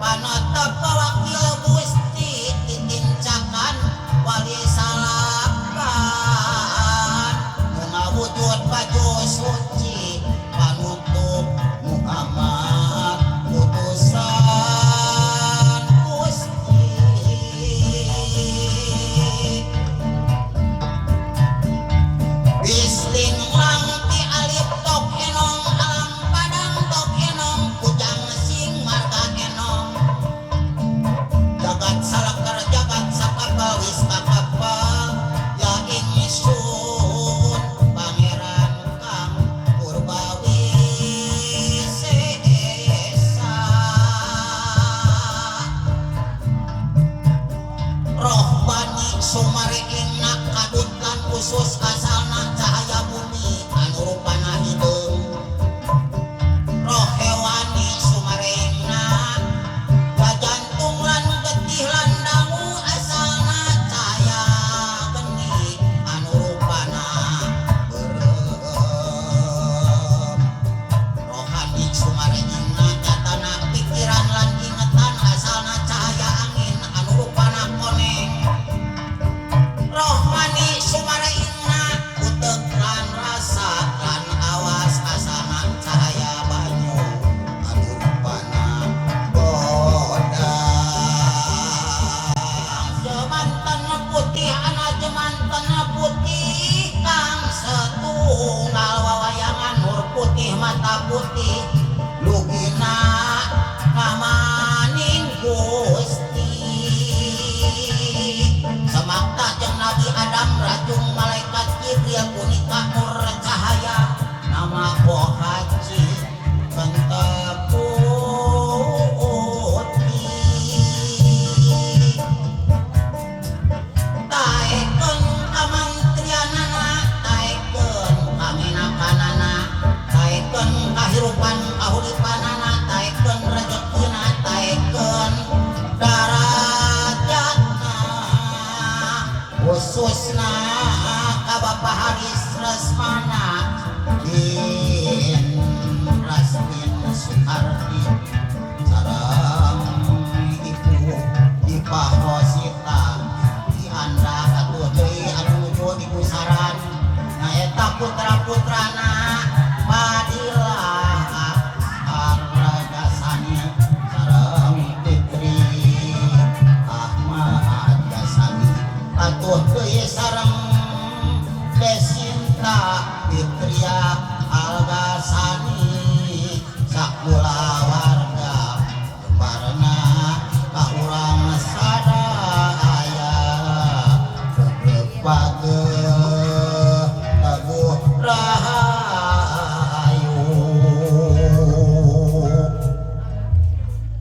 Panata pawakil Gusti ditincakan wali salah putih lugina ngamaning Gusti samakta jeung Nabi Adam racung malaikat Jibril punika nur cahaya nama Haji kentepu kahirupan kahuripanana taikeun rezekina taikeun darajatna khususna ka Bapa Haris Resmana Din Rasmin Sukardi sareng Ibu Ipah Rosita di anda atuh deui anu nuju di pusaran nyaeta putra-putrana Fadilah Ar-Ragasani sareng Fitri Ahmad Gasani atuh deui sareng Desinta Fitria Al-Gasani sakulawarga kembarna ka urang sadaya berbageuh teguh rahayu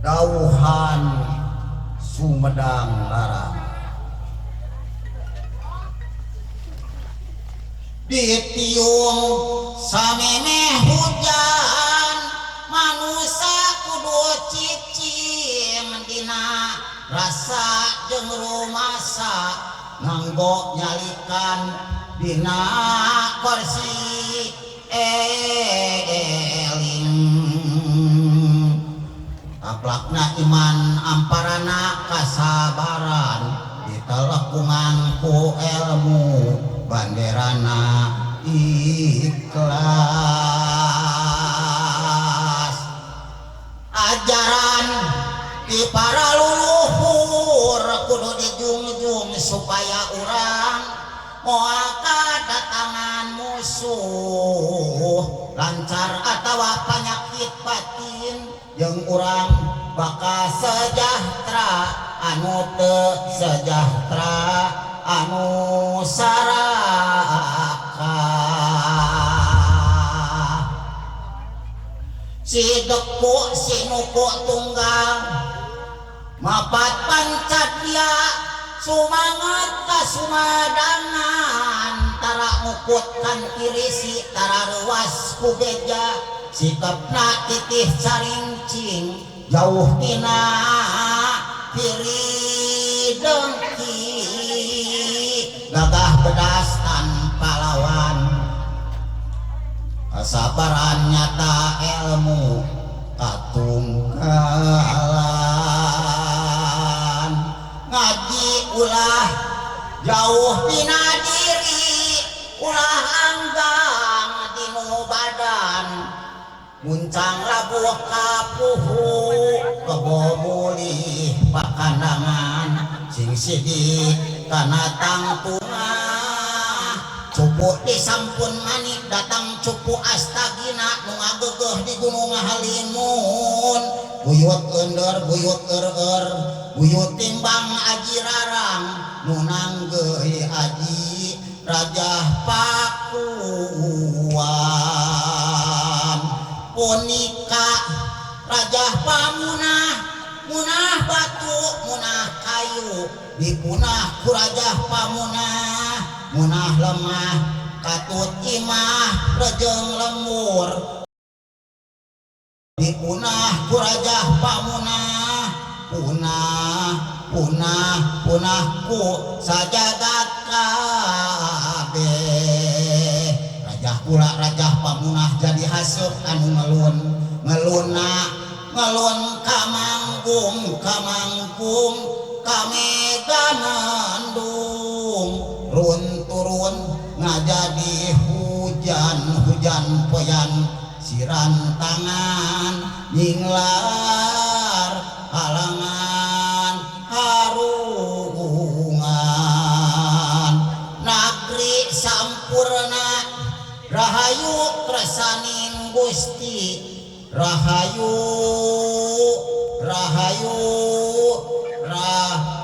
dauhan Sumedang Larang ditiung samemeh hujan manusia kudu cicing dina rasa jeung rumasa nganggo nyalikan dina kursi eling aplakna iman amparana kasabaran ditelekungan ku ilmu banderana ikhlas ajaran di para leluhur kudu dijunjung supaya urang moal kadatangan musuh lancar atawa penyakit batin jeung urang bakal sejahtera anu teu sejahtera anu saraka si deku si nuku tunggal mapat pancadya sumangat kasumadangan tara ngukutkan kirisi tara ruas kugeja sikapna titih carincing jauh tina kiri dengki gagah bedas tanpa lawan kesabaran nyata ilmu katunggalan ngaji ulah jauh tina diri ulah anggang dinu badan muncang labuh kapuhu kebo mulih pakandangan sing sidik kana tangtungah cupu disampun manik datang cupu astagina nu ngagegeh di Gunung Halimun buyut ender buyut buyut timbang aji rarang nu nanggeui aji Rajah Pakuan punika Rajah Pamunah munah batu munah kayu dipunah ku Rajah Pamunah munah lemah katut imah rejeng lemur dipunah ku Rajah Pamunah punah ku sajagat kabeh Rajah kula Rajah Pamunah jadi haseup anu ngelun kamanggung kamega mendung turun ngajadi hujan poyan siran tangan nyinglar halangan harungan nagri sampurna rahayu saning Gusti Rahayu Rahayu Rahayu.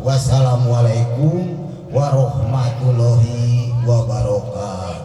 Wassalamualaikum warahmatullahi wabarakatuh.